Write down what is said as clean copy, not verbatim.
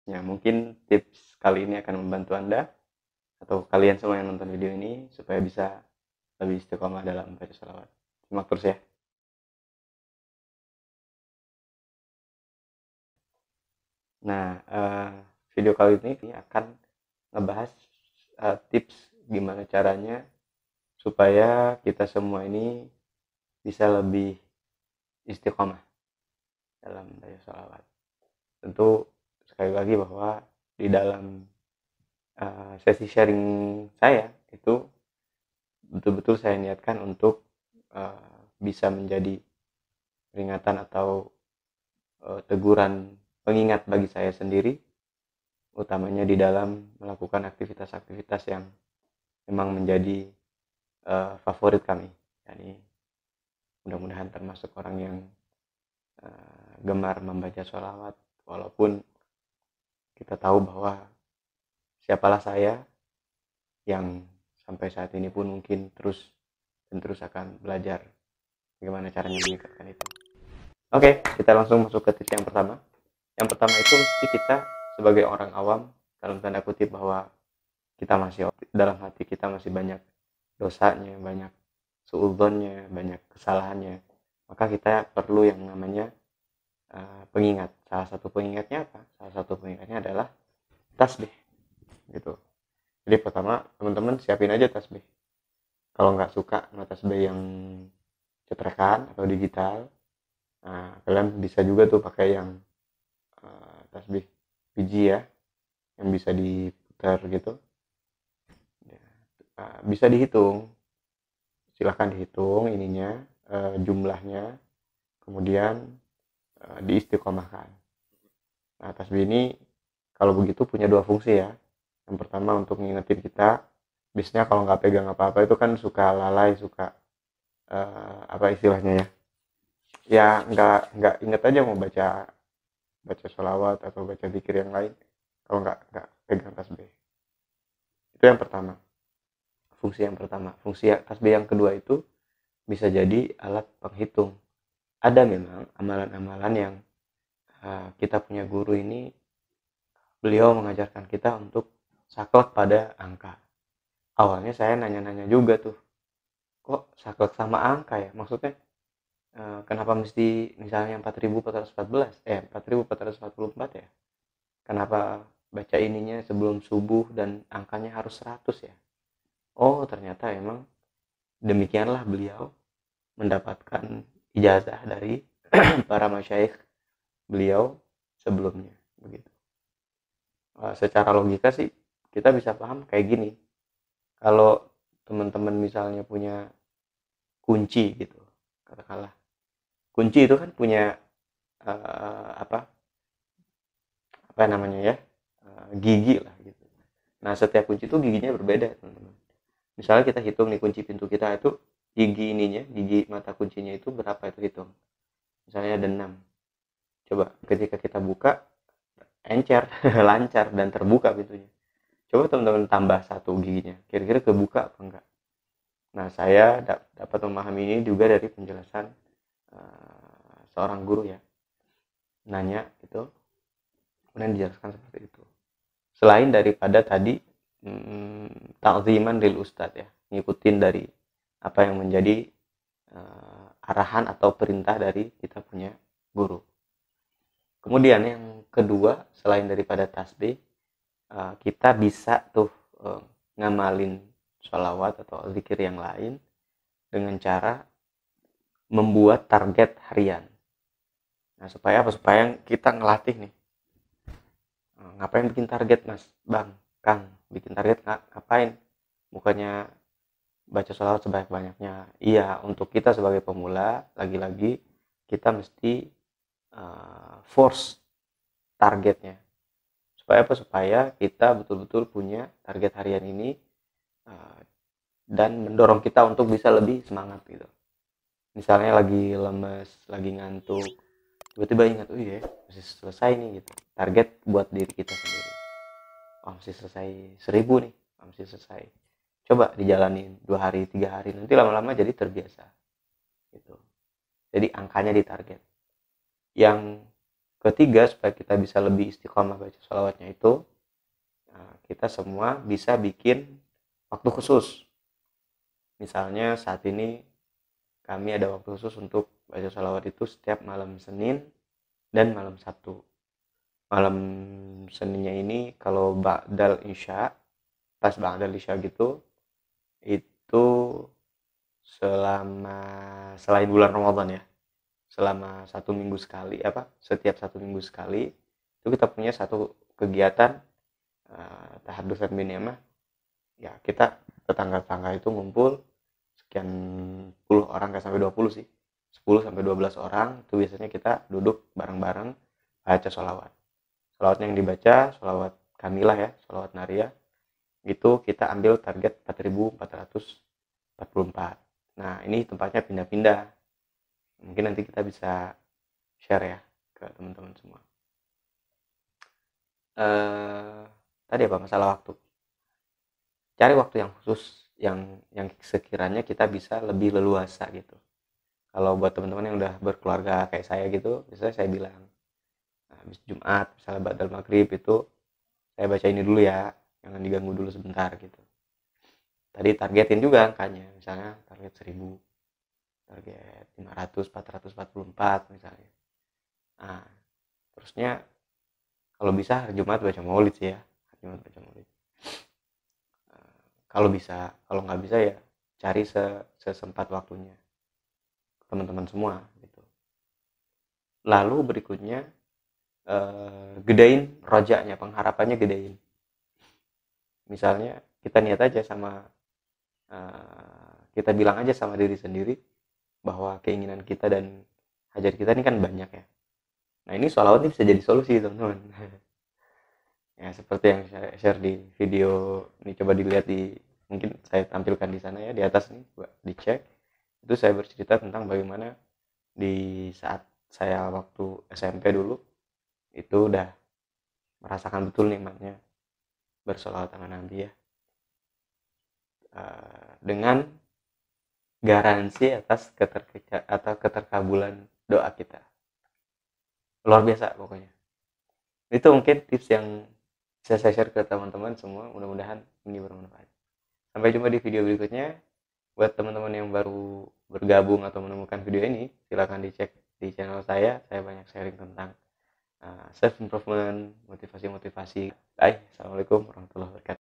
tipsnya. Mungkin tips kali ini akan membantu Anda atau kalian semua yang nonton video ini supaya bisa lebih istiqomah dalam baca sholawat. Simak terus ya. Nah, video kali ini akan ngebahas tips gimana caranya supaya kita semua ini bisa lebih istiqomah dalam baca sholawat. Tentu sekali lagi bahwa di dalam sesi sharing saya itu betul-betul saya niatkan untuk bisa menjadi peringatan atau teguran pengingat bagi saya sendiri, utamanya di dalam melakukan aktivitas-aktivitas yang memang menjadi favorit kami. Jadi mudah-mudahan termasuk orang yang gemar membaca sholawat, walaupun kita tahu bahwa siapalah saya yang sampai saat ini pun mungkin terus akan belajar bagaimana caranya meningkatkan itu. Oke, kita langsung masuk ke tips yang pertama. Yang pertama itu mesti kita sebagai orang awam, dalam tanda kutip, bahwa kita masih dalam hati kita masih banyak dosanya, banyak suudzonnya, banyak kesalahannya. Maka kita perlu yang namanya pengingat. Salah satu pengingatnya apa? Salah satu pengingatnya adalah tasbih, gitu. Jadi pertama teman-teman siapin aja tasbih. Kalau nggak suka sama tasbih yang cetrekan atau digital, nah, kalian bisa juga tuh pakai yang tasbih biji ya, yang bisa diputar gitu. Ya, bisa dihitung, silahkan dihitung ininya, jumlahnya, kemudian diistiqomahkan. Nah, tasbih ini kalau begitu punya dua fungsi ya. Yang pertama untuk ngingetin kita, biasanya kalau nggak pegang apa-apa itu kan suka lalai, suka apa istilahnya ya, ya nggak inget aja mau baca sholawat atau baca zikir yang lain kalau nggak pegang tasbih. Itu yang pertama, fungsi yang pertama. Fungsi tasbih yang kedua itu bisa jadi alat penghitung. Ada memang amalan-amalan yang kita punya guru ini, beliau mengajarkan kita untuk saklek pada angka. Awalnya saya nanya-nanya juga tuh, kok saklek sama angka ya, maksudnya kenapa mesti misalnya 4444 ya, kenapa baca ininya sebelum subuh dan angkanya harus 100 ya. Oh ternyata emang demikianlah beliau mendapatkan ijazah dari para masyayikh beliau sebelumnya, begitu. Secara logika sih kita bisa paham kayak gini, kalau teman-teman misalnya punya kunci gitu, katakanlah kunci itu kan punya apa namanya ya, gigi lah gitu. Nah setiap kunci itu giginya berbeda teman-teman. Misalnya kita hitung nih kunci pintu kita itu gigi mata kuncinya itu berapa, itu hitung. Misalnya ada 6. Coba ketika kita buka encer lancar dan terbuka pintunya. Coba teman-teman tambah 1 giginya, kira-kira kebuka apa enggak? Nah saya dapat memahami ini juga dari penjelasan seorang guru ya, nanya itu kemudian dijelaskan seperti itu. Selain daripada tadi ta'ziman lil ustadz ya, ngikutin dari apa yang menjadi arahan atau perintah dari kita punya guru. Kemudian yang kedua, selain daripada tasbih, kita bisa tuh ngamalin sholawat atau zikir yang lain dengan cara membuat target harian. Nah supaya apa? Supaya kita ngelatih nih. Ngapain bikin target mas? Bang, Kang, bikin target ngapain? Bukannya baca sholawat sebanyak-banyaknya. Iya, untuk kita sebagai pemula, lagi-lagi kita mesti force targetnya. Supaya apa? Supaya kita betul-betul punya target harian ini dan mendorong kita untuk bisa lebih semangat gitu. Misalnya lagi lemes, lagi ngantuk, tiba-tiba ingat, oh iya masih selesai nih gitu. Target buat diri kita sendiri. Oh masih selesai 1000 nih, masih selesai. Coba dijalanin 2 hari, 3 hari, nanti lama-lama jadi terbiasa gitu. Jadi angkanya ditarget. Yang Ketiga, supaya kita bisa lebih istiqomah baca sholawatnya itu, kita semua bisa bikin waktu khusus. Misalnya saat ini kami ada waktu khusus untuk baca sholawat itu setiap malam Senin dan malam Sabtu. Malam Seninnya ini kalau ba'dal isya, pas ba'dal isya gitu, itu selain bulan Ramadan ya, selama setiap 1 minggu sekali itu kita punya satu kegiatan tahadutsan biniyamah. Ya, kita tetangga-tetangga itu ngumpul sekian puluh orang, nggak sampai 20 sih, 10 sampai 12 orang. Itu biasanya kita duduk bareng-bareng baca sholawat. Sholawatnya yang dibaca sholawat kamilah ya, sholawat naria, itu kita ambil target 4444. Nah, ini tempatnya pindah-pindah, mungkin nanti kita bisa share ya ke teman-teman semua. Tadi apa, masalah waktu. Cari waktu yang khusus, yang sekiranya kita bisa lebih leluasa gitu. Kalau buat teman-teman yang udah berkeluarga kayak saya gitu, biasanya saya bilang, habis Jumat misalnya ba'dal maghrib itu saya baca ini dulu ya, jangan diganggu dulu sebentar gitu. Tadi targetin juga angkanya, misalnya target 1000, target 500, 444 misalnya. Nah, terusnya kalau bisa hari Jumat baca maulid sih ya, hari Jumat baca maulid. Kalau bisa, kalau nggak bisa ya cari sesempat waktunya teman-teman semua gitu. Lalu berikutnya gedein rojanya, pengharapannya gedein. Misalnya kita niat aja sama kita bilang aja sama diri sendiri bahwa keinginan kita dan hajat kita ini kan banyak ya. Nah, ini sholawat ini bisa jadi solusi teman-teman. Ya, seperti yang saya share di video ini, coba dilihat mungkin saya tampilkan di sana ya, di atas nih, dicek. Itu saya bercerita tentang bagaimana di saat saya waktu SMP dulu itu udah merasakan betul nikmatnya bersolawat sama Nabi ya, dengan garansi atas keterkabulan doa kita. Luar biasa pokoknya. Itu mungkin tips yang bisa saya share ke teman-teman semua, mudah-mudahan ini bermanfaat. Sampai jumpa di video berikutnya. Buat teman-teman yang baru bergabung atau menemukan video ini, silakan dicek di channel saya banyak sharing tentang self improvement, motivasi. Bye. Assalamualaikum warahmatullahi wabarakatuh.